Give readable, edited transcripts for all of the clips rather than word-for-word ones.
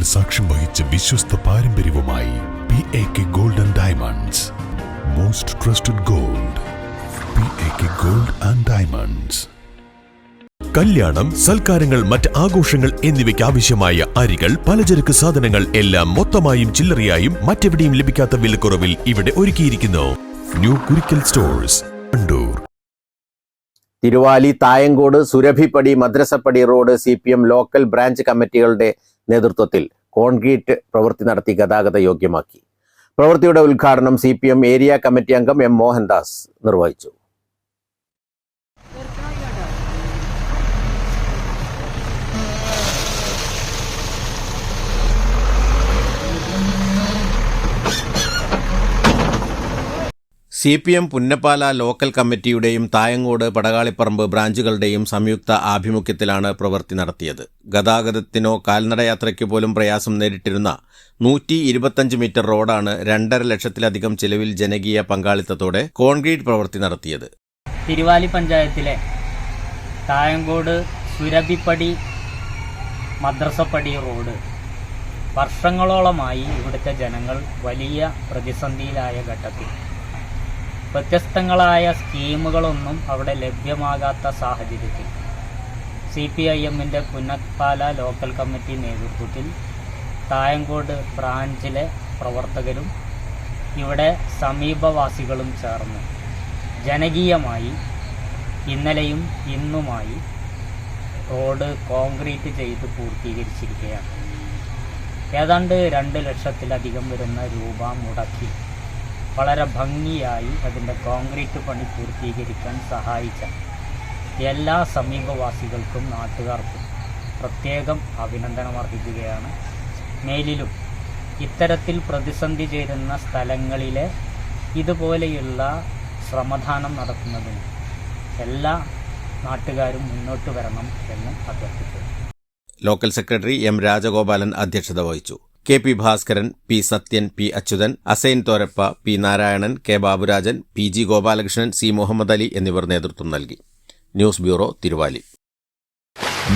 വർഷങ്ങൾ സാക്ഷ്യം വഹിച്ച വിശ്വസ്ത പാരമ്പര്യവുമായി PAK Gold and Diamonds. Most trusted gold. PAK Gold and Diamonds. കല്യാണം, സൽക്കാരങ്ങൾ, മറ്റ് ആഘോഷങ്ങൾ എന്നിവയ്ക്ക് ആവശ്യമായ അരികൾ, പലചരക്ക് സാധനങ്ങൾ എല്ലാം മൊത്തമായും ചില്ലറയായും മറ്റെവിടെയും ലഭിക്കാത്ത വിലക്കുറവിൽ ഇവിടെ ഒരുക്കിയിരിക്കുന്നു. New Kurikkal stores, Kannur. Thiruvali, Thayankode, Surabhippadi, Madrasappadi road CPM local branch കമ്മിറ്റികളുടെ നേതൃത്വത്തിൽ കോൺക്രീറ്റ് പ്രവൃത്തി നടത്തി ഗതാഗത യോഗ്യമാക്കി. പ്രവൃത്തിയുടെ ഉദ്ഘാടനം CPM ഏരിയ കമ്മിറ്റി അംഗം M. മോഹൻദാസ് നിർവഹിച്ചു. CPM പുന്നപ്പാല ലോക്കൽ കമ്മിറ്റിയുടെയും തായങ്കോട്, പടകാളിപ്പറമ്പ് ബ്രാഞ്ചുകളുടെയും സംയുക്ത ആഭിമുഖ്യത്തിലാണ് പ്രവൃത്തി നടത്തിയത്. ഗതാഗതത്തിനോ കാൽനടയാത്രയ്ക്ക് പോലും പ്രയാസം നേരിട്ടിരുന്ന 125 മീറ്റർ റോഡാണ് 2.5 ലക്ഷത്തിലധികം ചെലവിൽ ജനകീയ പങ്കാളിത്തത്തോടെ കോൺക്രീറ്റ് പ്രവൃത്തി നടത്തിയത്. തിരുവാലി പഞ്ചായത്തിലെ തായങ്കോട്, സുരഭിപ്പടി, മദ്രസപ്പടി റോഡ് വർഷങ്ങളോളമായി ഇവിടുത്തെ ജനങ്ങൾ വലിയ പ്രതിസന്ധിയിലായ ഘട്ടത്തിൽ വ്യത്യസ്തങ്ങളായ സ്കീമുകളൊന്നും അവിടെ ലഭ്യമാകാത്ത സാഹചര്യത്തിൽ CPIMൻ്റെ പുന്നപ്പാല ലോക്കൽ കമ്മിറ്റി നേതൃത്വത്തിൽ തായങ്കോട് ബ്രാഞ്ചിലെ പ്രവർത്തകരും ഇവിടെ സമീപവാസികളും ചേർന്ന് ജനകീയമായി ഇന്നലെയും ഇന്നുമായി റോഡ് കോൺക്രീറ്റ് ചെയ്ത് പൂർത്തീകരിച്ചിരിക്കുകയാണ്. ഏതാണ്ട് 2 ലക്ഷത്തിലധികം വരുന്ന രൂപ മുടക്കി വളരെ ഭംഗിയായി അതിൻ്റെ കോൺക്രീറ്റ് പണി പൂർത്തീകരിക്കാൻ സഹായിച്ച എല്ലാ സമീപവാസികൾക്കും നാട്ടുകാർക്കും പ്രത്യേകം അഭിനന്ദനം അർപ്പിക്കുകയാണ്. മേലിലും ഇത്തരത്തിൽ പ്രതിസന്ധി ചേരുന്ന സ്ഥലങ്ങളിലെ ഇതുപോലെയുള്ള ശ്രമദാനം നടത്തുന്നതിന് എല്ലാ നാട്ടുകാരും മുന്നോട്ട് വരണം എന്ന് അഭ്യർത്ഥിച്ചു. Local secretary M. രാജഗോപാലൻ അധ്യക്ഷത വഹിച്ചു. KP Bhaskaran, P. Sathyan, P. Achuthan, Assain Thorappa, P. Narayanan, K. Baburajan, PG Gopalakrishnan, C. Muhammad Ali എന്നിവർ നേതൃത്വം നൽകി. News bureau, Thiruvali.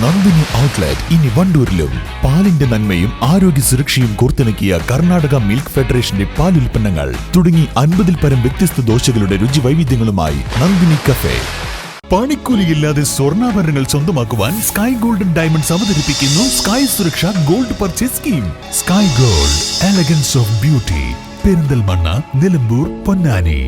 Nandini outlet ഇനി വണ്ടൂരിലും. പാലിന്റെ നന്മയും ആരോഗ്യ സുരക്ഷയും കോർത്തിണക്കിയ കർണാടക മിൽക്ക് ഫെഡറേഷന്റെ പാലുൽപ്പന്നങ്ങൾ തുടങ്ങി 50-ൽ പരം വ്യത്യസ്ത ദോശകളുടെ രുചി വൈവിധ്യങ്ങളുമായി നന്ദിനി കഫേ. പണിക്കൂലിയില്ലാതെ സ്വർണ്ണാഭരണങ്ങൾ സ്വന്തമാക്കുവാൻ സ്കൈ ഗോൾഡൻ ഡയമണ്ട്സ് അവതരിപ്പിക്കുന്നു സ്കൈ സുരക്ഷ gold purchase scheme. Sky gold, elegance of beauty. Perinthalmanna, Nilambur, Ponnani.